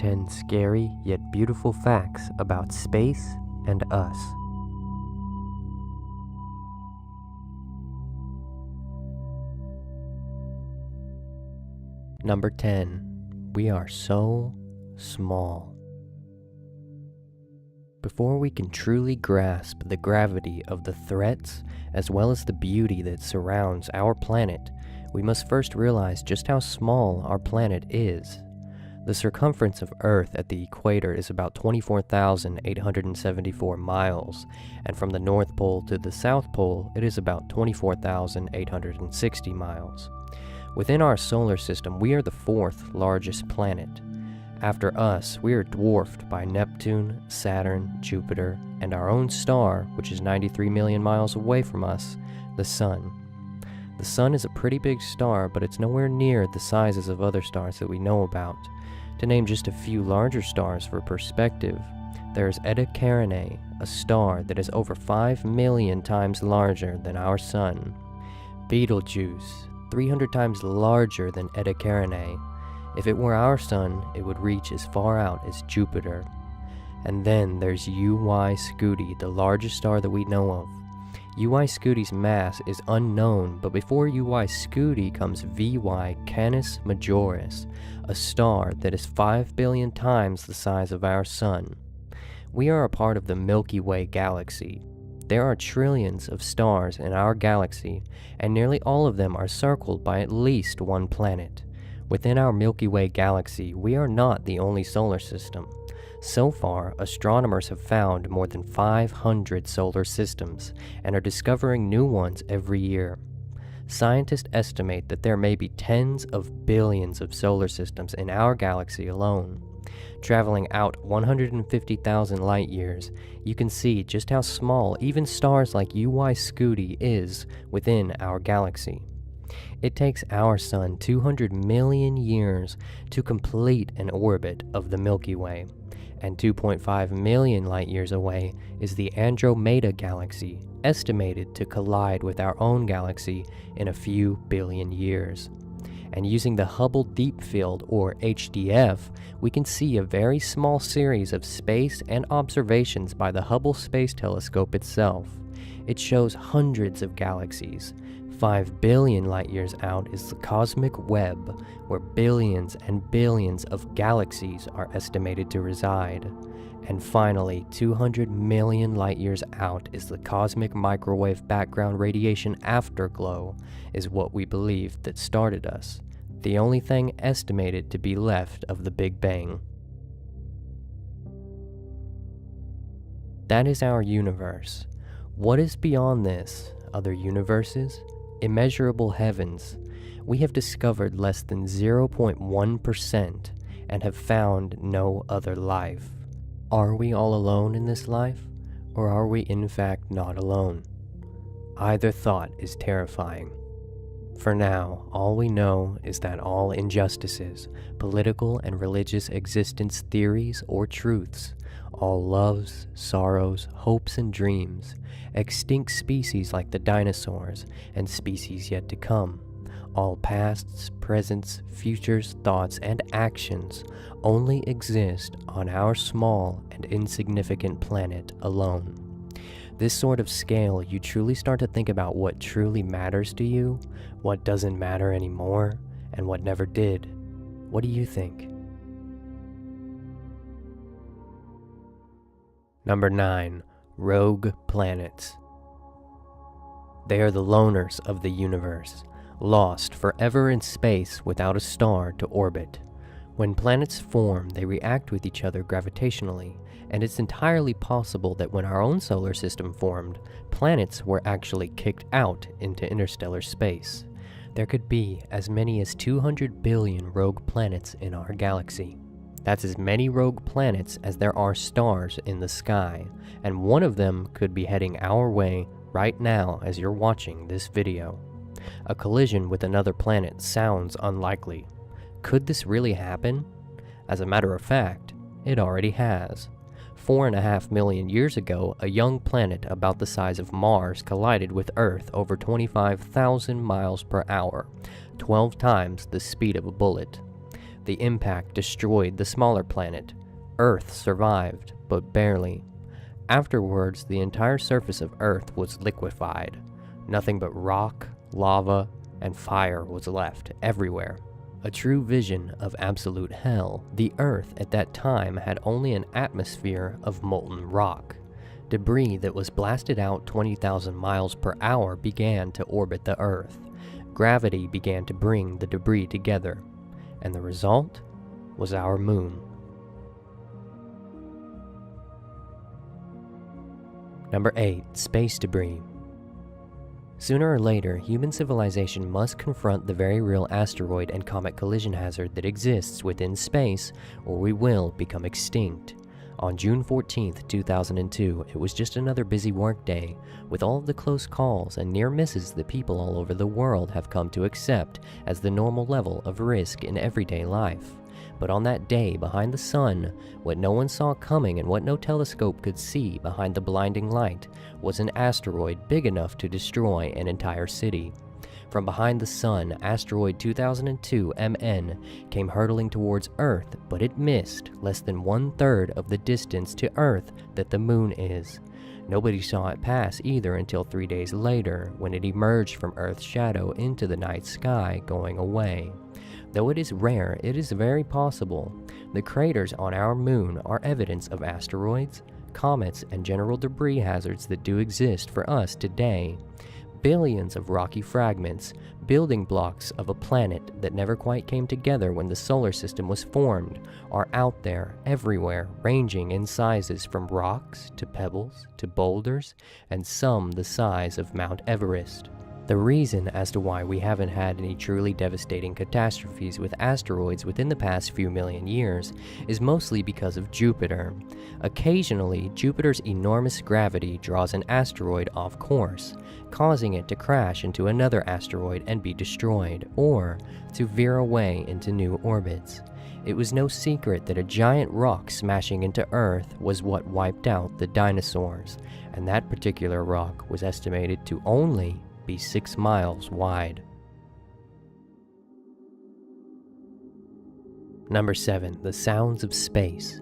10 scary yet beautiful facts about space and us. Number 10. We are so small. Before we can truly grasp the gravity of the threats as well as the beauty that surrounds our planet, we must first realize just how small our planet is. The circumference of Earth at the equator is about 24,874 miles, and from the North Pole to the South Pole it is about 24,860 miles. Within our solar system, we are the fourth largest planet. After us, we are dwarfed by Neptune, Saturn, Jupiter, and our own star, which is 93 million miles away from us, the Sun. The Sun is a pretty big star, but it's nowhere near the sizes of other stars that we know about. To name just a few larger stars for perspective, there's Eta Carinae, a star that is over 5 million times larger than our Sun. Betelgeuse, 300 times larger than Eta Carinae. If it were our Sun, it would reach as far out as Jupiter. And then there's UY Scuti, the largest star that we know of. UY Scuti's mass is unknown, but before UY Scuti comes VY Canis Majoris, a star that is 5 billion times the size of our Sun. We are a part of the Milky Way galaxy. There are trillions of stars in our galaxy, and nearly all of them are circled by at least one planet. Within our Milky Way galaxy, we are not the only solar system. So far, astronomers have found more than 500 solar systems and are discovering new ones every year. Scientists estimate that there may be tens of billions of solar systems in our galaxy alone. Traveling out 150,000 light years, you can see just how small even stars like UY Scuti is within our galaxy. It takes our Sun 200 million years to complete an orbit of the Milky Way, and 2.5 million light years away is the Andromeda Galaxy, estimated to collide with our own galaxy in a few billion years. And using the Hubble Deep Field, or HDF, we can see a very small series of space and observations by the Hubble Space Telescope itself. It shows hundreds of galaxies. 5 billion light years out is the cosmic web, where billions and billions of galaxies are estimated to reside. And finally, 200 million light years out is the cosmic microwave background radiation afterglow, is what we believe that started us, the only thing estimated to be left of the Big Bang. That is our universe. What is beyond this? Other universes? Immeasurable heavens? We have discovered less than 0.1% and have found no other life. Are we all alone in this life, or are we in fact not alone? Either thought is terrifying. For now, all we know is that all injustices, political and religious existence theories or truths, all loves, sorrows, hopes, and dreams, extinct species like the dinosaurs, and species yet to come, all pasts, presents, futures, thoughts, and actions only exist on our small and insignificant planet alone. This sort of scale, you truly start to think about what truly matters to you, what doesn't matter anymore, and what never did. What do you think? Number 9. Rogue planets. They are the loners of the universe, lost forever in space without a star to orbit. When planets form, they react with each other gravitationally, and it's entirely possible that when our own solar system formed, planets were actually kicked out into interstellar space. There could be as many as 200 billion rogue planets in our galaxy. That's as many rogue planets as there are stars in the sky, and one of them could be heading our way right now as you're watching this video. A collision with another planet sounds unlikely. Could this really happen? As a matter of fact, it already has. 4.5 million years ago, a young planet about the size of Mars collided with Earth over 25,000 miles per hour, 12 times the speed of a bullet. The impact destroyed the smaller planet. Earth survived, but barely. Afterwards, the entire surface of Earth was liquefied. Nothing but rock, lava, and fire was left everywhere. A true vision of absolute hell. The Earth at that time had only an atmosphere of molten rock. Debris that was blasted out 20,000 miles per hour began to orbit the Earth. Gravity began to bring the debris together, and the result was our moon. Number 8. Space debris. Sooner or later, human civilization must confront the very real asteroid and comet collision hazard that exists within space, or we will become extinct. On June 14, 2002, it was just another busy workday, with all of the close calls and near misses that people all over the world have come to accept as the normal level of risk in everyday life. But on that day behind the sun, what no one saw coming and what no telescope could see behind the blinding light was an asteroid big enough to destroy an entire city. From behind the sun, asteroid 2002 MN came hurtling towards Earth, but it missed less than 1/3 of the distance to Earth that the moon is. Nobody saw it pass either until 3 days later, when it emerged from Earth's shadow into the night sky, going away. Though it is rare, it is very possible. The craters on our moon are evidence of asteroids, comets, and general debris hazards that do exist for us today. Billions of rocky fragments, building blocks of a planet that never quite came together when the solar system was formed, are out there everywhere, ranging in sizes from rocks to pebbles to boulders, and some the size of Mount Everest. The reason as to why we haven't had any truly devastating catastrophes with asteroids within the past few million years is mostly because of Jupiter. Occasionally, Jupiter's enormous gravity draws an asteroid off course, causing it to crash into another asteroid and be destroyed, or to veer away into new orbits. It was no secret that a giant rock smashing into Earth was what wiped out the dinosaurs, and that particular rock was estimated to only be 6 miles wide. Number 7. The sounds of space.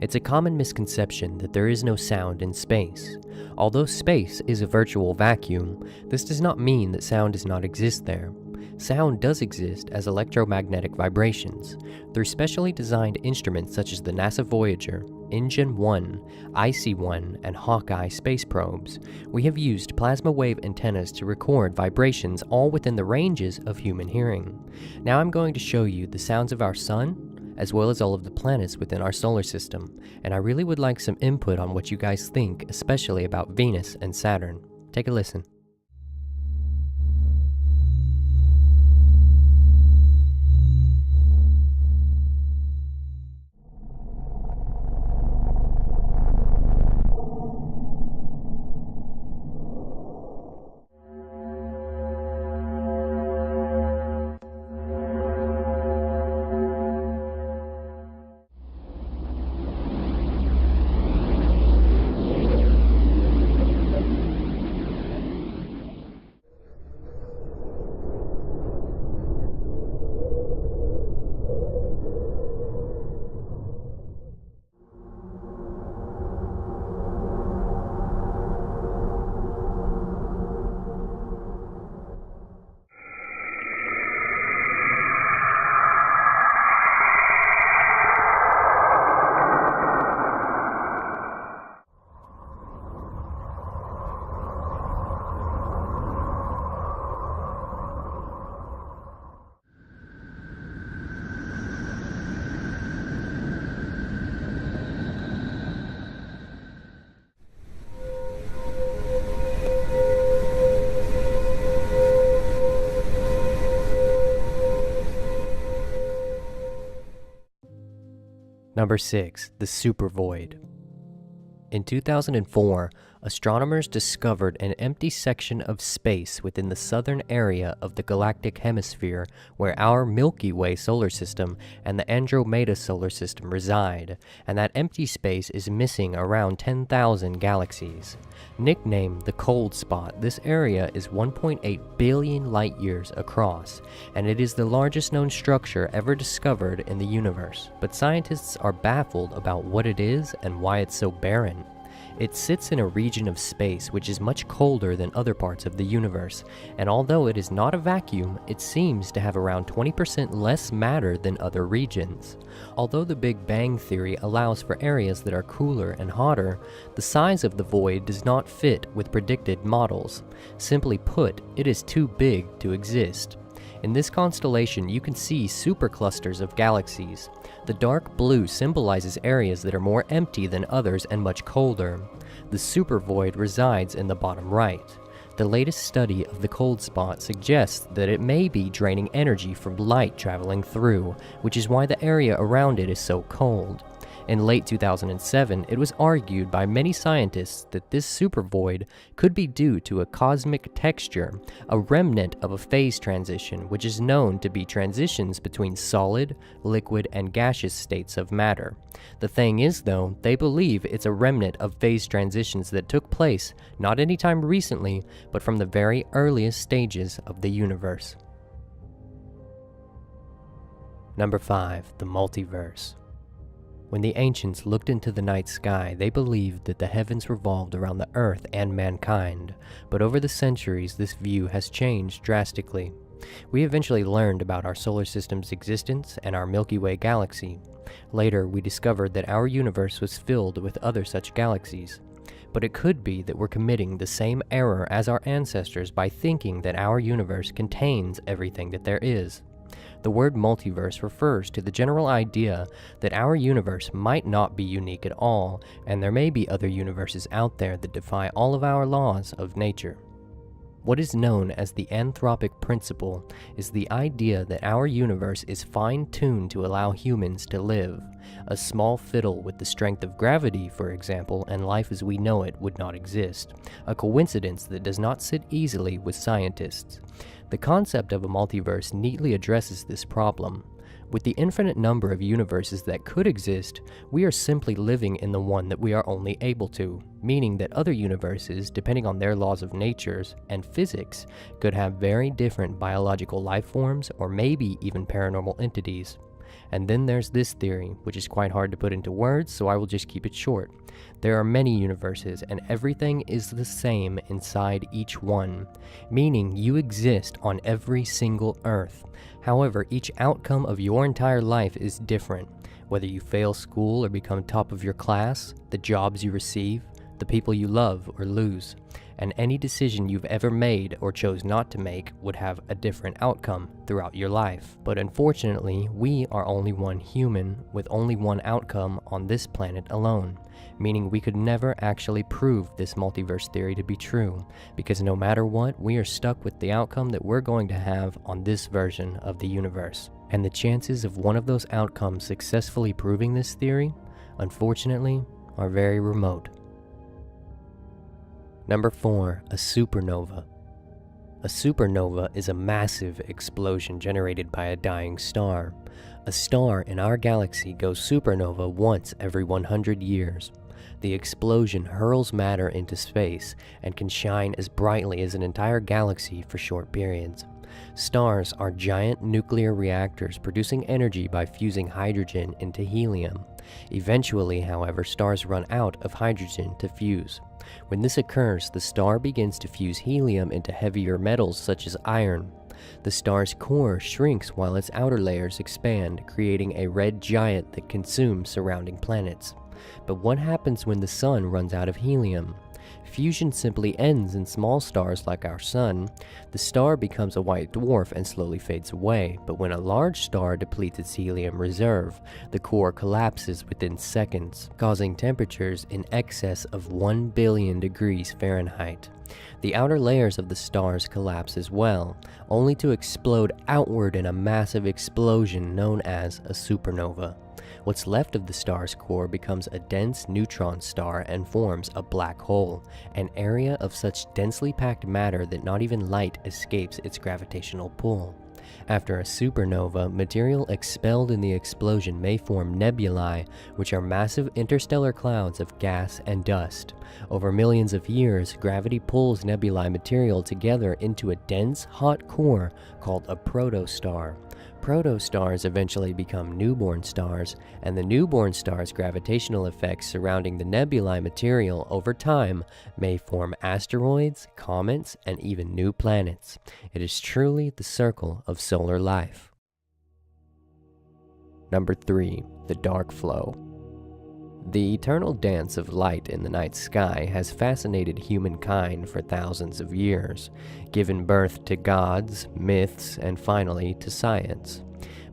It's a common misconception that there is no sound in space. Although space is a virtual vacuum, this does not mean that sound does not exist there. Sound does exist as electromagnetic vibrations. Through specially designed instruments such as the NASA Voyager, InGen 1, IC-1, and Hawkeye space probes, we have used plasma wave antennas to record vibrations all within the ranges of human hearing. Now I'm going to show you the sounds of our sun, as well as all of the planets within our solar system, and I really would like some input on what you guys think, especially about Venus and Saturn. Take a listen. Number 6. The supervoid. In 2004, Astronomers discovered an empty section of space within the southern area of the galactic hemisphere where our Milky Way solar system and the Andromeda solar system reside, and that empty space is missing around 10,000 galaxies. Nicknamed the cold spot, this area is 1.8 billion light-years across, and it is the largest known structure ever discovered in the universe. But scientists are baffled about what it is and why it's so barren. It sits in a region of space which is much colder than other parts of the universe, and although it is not a vacuum, it seems to have around 20% less matter than other regions. Although the Big Bang Theory allows for areas that are cooler and hotter, the size of the void does not fit with predicted models. Simply put, it is too big to exist. In this constellation, you can see superclusters of galaxies. The dark blue symbolizes areas that are more empty than others and much colder. The supervoid resides in the bottom right. The latest study of the cold spot suggests that it may be draining energy from light traveling through, which is why the area around it is so cold. In late 2007, it was argued by many scientists that this supervoid could be due to a cosmic texture, a remnant of a phase transition, which is known to be transitions between solid, liquid, and gaseous states of matter. The thing is, though, they believe it's a remnant of phase transitions that took place not anytime recently, but from the very earliest stages of the universe. Number 5. The Multiverse. When the ancients looked into the night sky, they believed that the heavens revolved around the earth and mankind, but over the centuries this view has changed drastically. We eventually learned about our solar system's existence and our Milky Way galaxy. Later, we discovered that our universe was filled with other such galaxies. But it could be that we're committing the same error as our ancestors by thinking that our universe contains everything that there is. The word multiverse refers to the general idea that our universe might not be unique at all, and there may be other universes out there that defy all of our laws of nature. What is known as the anthropic principle is the idea that our universe is fine-tuned to allow humans to live. A small fiddle with the strength of gravity, for example, and life as we know it would not exist, a coincidence that does not sit easily with scientists. The concept of a multiverse neatly addresses this problem. With the infinite number of universes that could exist, we are simply living in the one that we are only able to, meaning that other universes, depending on their laws of nature and physics, could have very different biological life forms or maybe even paranormal entities. And then there's this theory, which is quite hard to put into words, so I will just keep it short. There are many universes, and everything is the same inside each one, meaning you exist on every single Earth. However, each outcome of your entire life is different, whether you fail school or become top of your class, the jobs you receive, the people you love or lose, and any decision you've ever made or chose not to make would have a different outcome throughout your life. But unfortunately, we are only one human with only one outcome on this planet alone, meaning we could never actually prove this multiverse theory to be true, because no matter what, we are stuck with the outcome that we're going to have on this version of the universe. And the chances of one of those outcomes successfully proving this theory, unfortunately, are very remote. Number 4. A supernova. A supernova is a massive explosion generated by a dying star. A star in our galaxy goes supernova once every 100 years. The explosion hurls matter into space and can shine as brightly as an entire galaxy for short periods. Stars are giant nuclear reactors producing energy by fusing hydrogen into helium. Eventually, however, stars run out of hydrogen to fuse. When this occurs, the star begins to fuse helium into heavier metals such as iron. The star's core shrinks while its outer layers expand, creating a red giant that consumes surrounding planets. But what happens when the sun runs out of helium? Fusion simply ends in small stars like our sun. The star becomes a white dwarf and slowly fades away, but when a large star depletes its helium reserve, the core collapses within seconds, causing temperatures in excess of 1 billion degrees Fahrenheit. The outer layers of the stars collapse as well, only to explode outward in a massive explosion known as a supernova. What's left of the star's core becomes a dense neutron star and forms a black hole, an area of such densely packed matter that not even light escapes its gravitational pull. After a supernova, material expelled in the explosion may form nebulae, which are massive interstellar clouds of gas and dust. Over millions of years, gravity pulls nebulae material together into a dense, hot core called a protostar. Protostars eventually become newborn stars, and the newborn star's gravitational effects surrounding the nebulae material over time may form asteroids, comets, and even new planets. It is truly the circle of solar life. Number 3. The dark flow. The eternal dance of light in the night sky has fascinated humankind for thousands of years, given birth to gods, myths, and finally to science.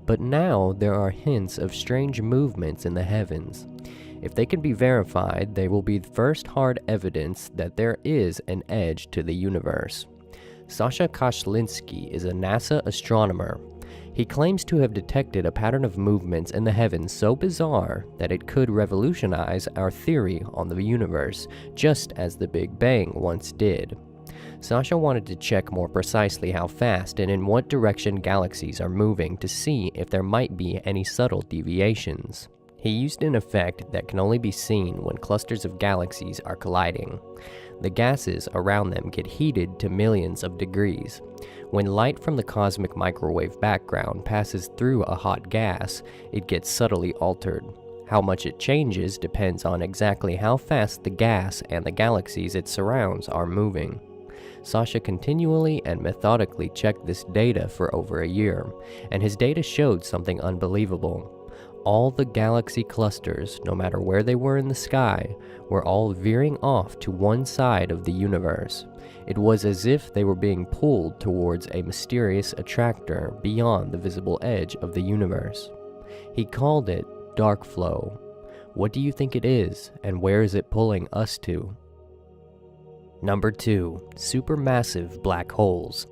But now there are hints of strange movements in the heavens. If they can be verified, they will be the first hard evidence that there is an edge to the universe. Sasha Kashlinsky is a NASA astronomer. He claims to have detected a pattern of movements in the heavens so bizarre that it could revolutionize our theory on the universe, just as the Big Bang once did. Sasha wanted to check more precisely how fast and in what direction galaxies are moving to see if there might be any subtle deviations. He used an effect that can only be seen when clusters of galaxies are colliding. The gases around them get heated to millions of degrees. When light from the cosmic microwave background passes through a hot gas, it gets subtly altered. How much it changes depends on exactly how fast the gas and the galaxies it surrounds are moving. Sasha continually and methodically checked this data for over a year, and his data showed something unbelievable. All the galaxy clusters, no matter where they were in the sky, were all veering off to one side of the universe. It was as if they were being pulled towards a mysterious attractor beyond the visible edge of the universe. He called it dark flow. What do you think it is, and where is it pulling us to? Number 2. Supermassive black holes.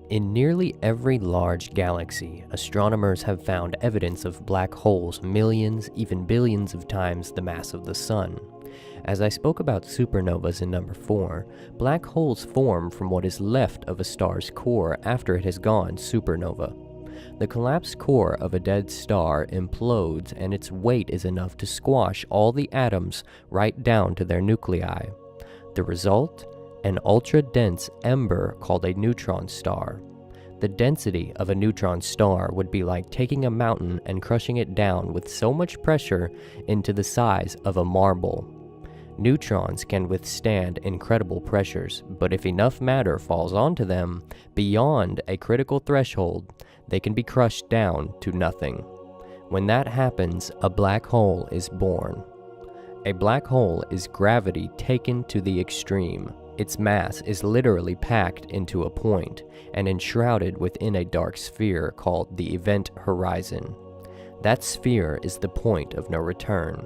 In nearly every large galaxy, astronomers have found evidence of black holes millions, even billions of times the mass of the Sun. As I spoke about supernovas in number 4, black holes form from what is left of a star's core after it has gone supernova. The collapsed core of a dead star implodes, and its weight is enough to squash all the atoms right down to their nuclei. The result? An ultra-dense ember called a neutron star. The density of a neutron star would be like taking a mountain and crushing it down with so much pressure into the size of a marble. Neutrons can withstand incredible pressures, but if enough matter falls onto them beyond a critical threshold, they can be crushed down to nothing. When that happens, a black hole is born. A black hole is gravity taken to the extreme. Its mass is literally packed into a point and enshrouded within a dark sphere called the event horizon. That sphere is the point of no return.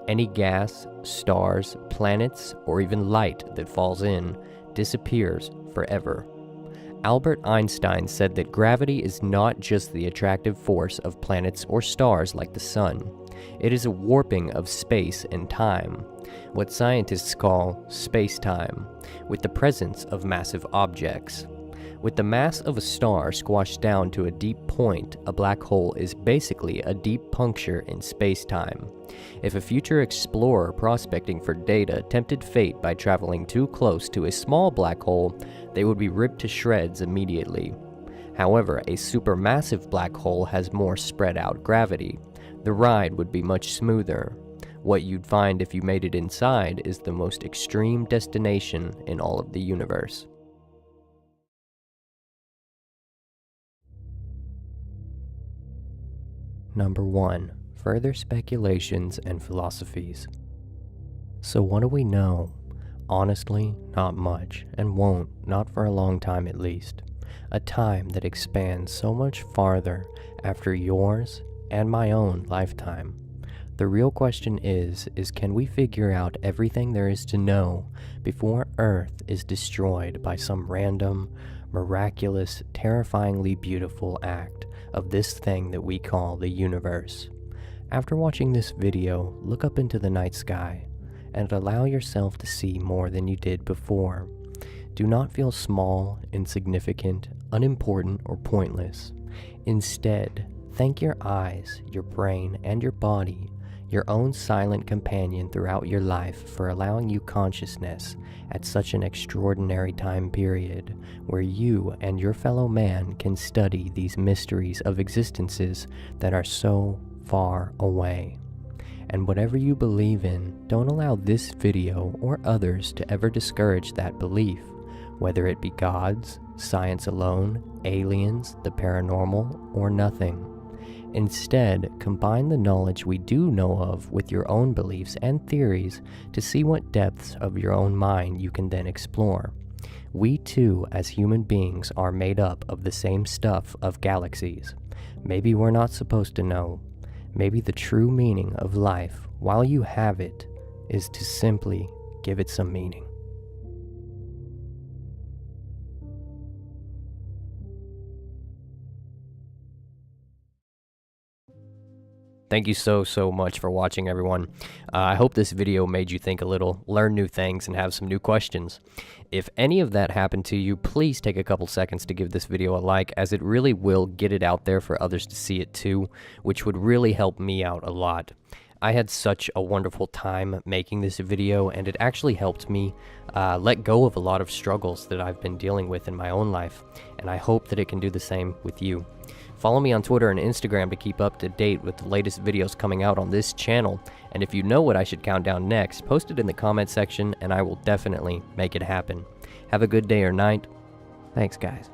Any gas, stars, planets, or even light that falls in disappears forever. Albert Einstein said that gravity is not just the attractive force of planets or stars like the Sun. It is a warping of space and time, what scientists call space-time, with the presence of massive objects. With the mass of a star squashed down to a deep point, a black hole is basically a deep puncture in space-time. If a future explorer prospecting for data tempted fate by traveling too close to a small black hole, they would be ripped to shreds immediately. However, a supermassive black hole has more spread-out gravity. The ride would be much smoother. What you'd find if you made it inside is the most extreme destination in all of the universe. Number 1. Further speculations and philosophies. So what do we know? Honestly, not much, and won't, not for a long time at least. A time that expands so much farther after yours and my own lifetime. The real question is can we figure out everything there is to know before Earth is destroyed by some random, miraculous, terrifyingly beautiful act of this thing that we call the universe? After watching this video, look up into the night sky and allow yourself to see more than you did before. Do not feel small, insignificant, unimportant, or pointless. Instead, thank your eyes, your brain, and your body, your own silent companion throughout your life, for allowing you consciousness at such an extraordinary time period where you and your fellow man can study these mysteries of existences that are so far away. And whatever you believe in, don't allow this video or others to ever discourage that belief, whether it be gods, science alone, aliens, the paranormal, or nothing. Instead, combine the knowledge we do know of with your own beliefs and theories to see what depths of your own mind you can then explore. We too, as human beings, are made up of the same stuff of galaxies. Maybe we're not supposed to know. Maybe the true meaning of life, while you have it, is to simply give it some meaning. Thank you so much for watching, everyone. I hope this video made you think a little, learn new things, and have some new questions. If any of that happened to you, please take a couple seconds to give this video a like, as it really will get it out there for others to see it too, which would really help me out a lot. I had such a wonderful time making this video, and it actually helped me let go of a lot of struggles that I've been dealing with in my own life, and I hope that it can do the same with you. Follow me on Twitter and Instagram to keep up to date with the latest videos coming out on this channel, and if you know what I should count down next, post it in the comment section and I will definitely make it happen. Have a good day or night. Thanks, guys.